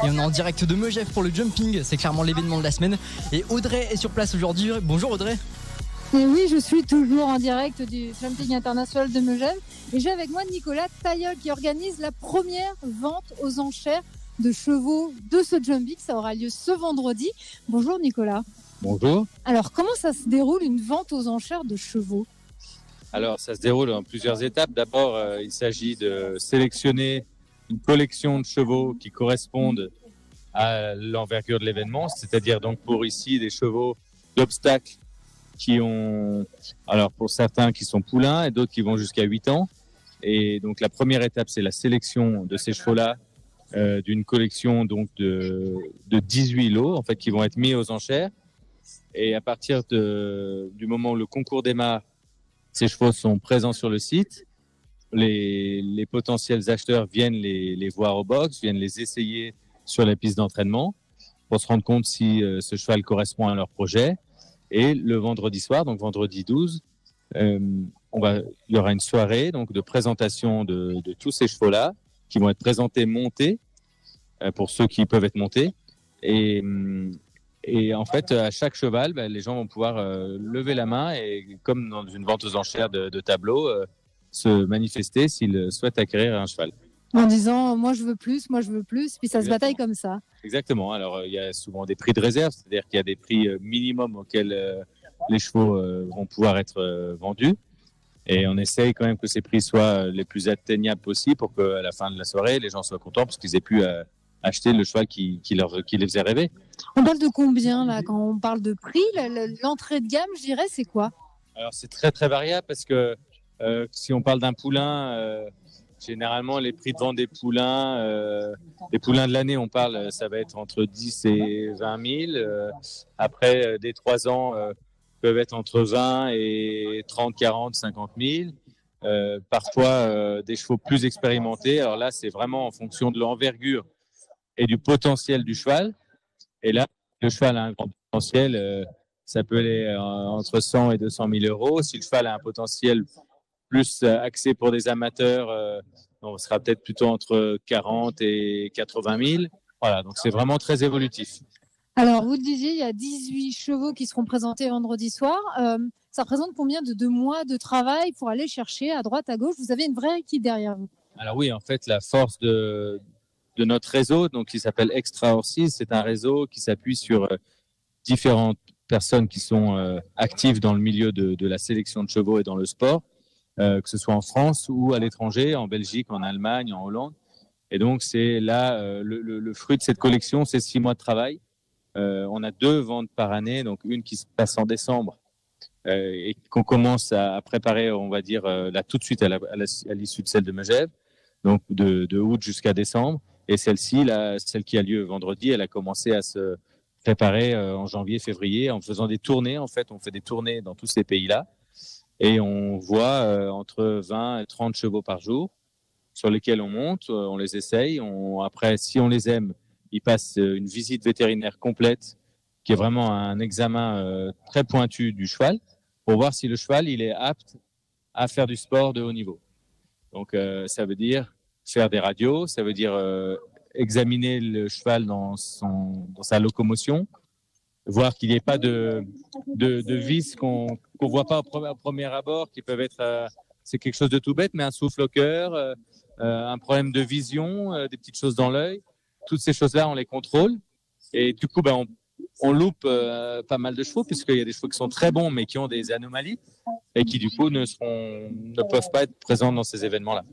Et on est en direct de Megève pour le jumping, c'est clairement l'événement de la semaine. Et Audrey est sur place aujourd'hui. Bonjour Audrey. Et oui, je suis toujours en direct du Jumping International de Megève. Et j'ai avec moi Nicolas Tailleul qui organise la première vente aux enchères de chevaux de ce jumping. Ça aura lieu ce vendredi. Bonjour Nicolas. Bonjour. Alors, comment ça se déroule une vente aux enchères de chevaux ? Alors, ça se déroule en plusieurs étapes. D'abord, il s'agit de sélectionner une collection de chevaux qui correspondent à l'envergure de l'événement, c'est-à-dire donc pour ici des chevaux d'obstacles qui ont, alors pour certains qui sont poulains et d'autres qui vont jusqu'à 8 ans. Et donc la première étape, c'est la sélection de ces chevaux-là d'une collection donc de 18 lots en fait qui vont être mis aux enchères. Et à partir du moment où le concours démarre, ces chevaux sont présents sur le site. Les potentiels acheteurs viennent les voir au box, viennent les essayer sur la piste d'entraînement pour se rendre compte si ce cheval correspond à leur projet. Et le vendredi soir, donc vendredi 12, il y aura une soirée donc de présentation de tous ces chevaux-là qui vont être présentés montés pour ceux qui peuvent être montés. Et en fait, à chaque cheval, les gens vont pouvoir lever la main et, comme dans une vente aux enchères de tableaux, se manifester s'ils souhaitent acquérir un cheval. En disant moi je veux plus, puis ça se bataille comme ça. Exactement. Alors il y a souvent des prix de réserve, c'est-à-dire qu'il y a des prix minimum auxquels les chevaux vont pouvoir être vendus. Et on essaye quand même que ces prix soient les plus atteignables possibles pour qu'à la fin de la soirée, les gens soient contents parce qu'ils aient pu acheter le cheval qui les faisait rêver. On parle de combien là quand on parle de prix? L'entrée de gamme, je dirais, c'est quoi? Alors c'est très très variable parce que si on parle d'un poulain, généralement les prix de vente des poulains de l'année, on parle, ça va être entre 10 et 20 000. Après, des 3 ans peuvent être entre 20 et 30, 40, 50 000. Parfois, des chevaux plus expérimentés. Alors là, c'est vraiment en fonction de l'envergure et du potentiel du cheval. Et là, le cheval a un grand potentiel. Ça peut aller entre 100 et 200 000 euros. Si le cheval a un potentiel plus axé pour des amateurs, on sera peut-être plutôt entre 40 et 80 000. Voilà, donc c'est vraiment très évolutif. Alors, vous le disiez, il y a 18 chevaux qui seront présentés vendredi soir. Ça représente combien de 2 mois de travail pour aller chercher à droite, à gauche? Vous avez une vraie équipe derrière vous. Alors oui, en fait, la force de notre réseau, donc qui s'appelle Extra Horses, c'est un réseau qui s'appuie sur différentes personnes qui sont actives dans le milieu de la sélection de chevaux et dans le sport, que ce soit en France ou à l'étranger, en Belgique, en Allemagne, en Hollande. Et donc, c'est là le fruit de cette collection, c'est 6 mois de travail. On a 2 ventes par année, donc une qui se passe en décembre et qu'on commence à préparer, on va dire, là tout de suite à l'issue de celle de Megève, donc de août jusqu'à décembre. Et celle-ci, celle qui a lieu vendredi, elle a commencé à se préparer en janvier, février, en faisant des tournées. En fait, on fait des tournées dans tous ces pays-là et on voit entre 20 et 30 chevaux par jour sur lesquels on monte, on les essaye. Après, si on les aime, ils passent une visite vétérinaire complète qui est vraiment un examen très pointu du cheval pour voir si le cheval il est apte à faire du sport de haut niveau. Donc, ça veut dire faire des radios, ça veut dire examiner le cheval dans sa locomotion, voir qu'il n'y ait pas de vis qu'on voit pas au premier abord, qui peuvent être, c'est quelque chose de tout bête, mais un souffle au cœur, un problème de vision, des petites choses dans l'œil. Toutes ces choses-là, on les contrôle. Et du coup, on loupe pas mal de chevaux, puisqu'il y a des chevaux qui sont très bons, mais qui ont des anomalies, et qui du coup ne peuvent pas être présents dans ces événements-là.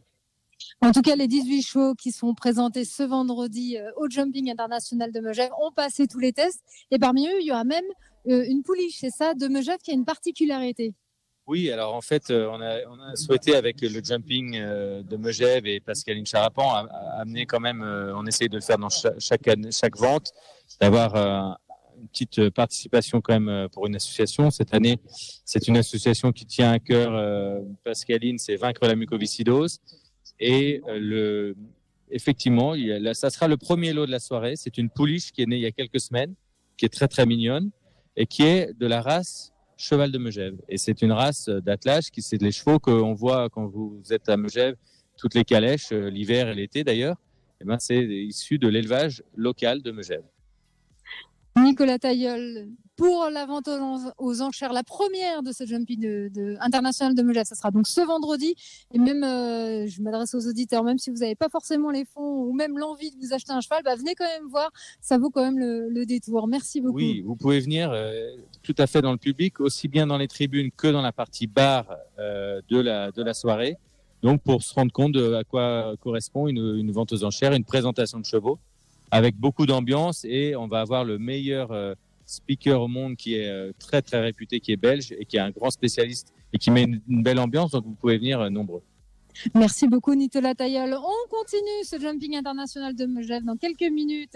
En tout cas, les 18 chevaux qui sont présentés ce vendredi au Jumping International de Megève ont passé tous les tests. Et parmi eux, il y aura même une pouliche, c'est ça, de Megève qui a une particularité. Oui, alors en fait, on a souhaité avec le jumping de Megève et Pascaline Charapan amener quand même, on essaye de le faire dans chaque vente, d'avoir une petite participation quand même pour une association. Cette année, c'est une association qui tient à cœur, Pascaline, c'est vaincre la mucoviscidose. Et effectivement, ça sera le premier lot de la soirée. C'est une pouliche qui est née il y a quelques semaines, qui est très très mignonne et qui est de la race cheval de Megève. Et c'est une race d'attelage c'est les chevaux qu'on voit quand vous êtes à Megève, toutes les calèches, l'hiver et l'été d'ailleurs. c'est issu de l'élevage local de Megève. Nicolas Tailleul, pour la vente aux enchères, la première de ce jumping international de Megève, ça sera donc ce vendredi. Et même, je m'adresse aux auditeurs, même si vous n'avez pas forcément les fonds ou même l'envie de vous acheter un cheval, venez quand même voir, ça vaut quand même le détour. Merci beaucoup. Oui, vous pouvez venir tout à fait dans le public, aussi bien dans les tribunes que dans la partie bar de la soirée. Donc pour se rendre compte de à quoi correspond une vente aux enchères, une présentation de chevaux, avec beaucoup d'ambiance, et on va avoir le meilleur speaker au monde qui est très très réputé, qui est belge et qui est un grand spécialiste et qui met une belle ambiance, donc vous pouvez venir nombreux. Merci beaucoup Nicolas Tailleul. On continue ce jumping international de Megève dans quelques minutes.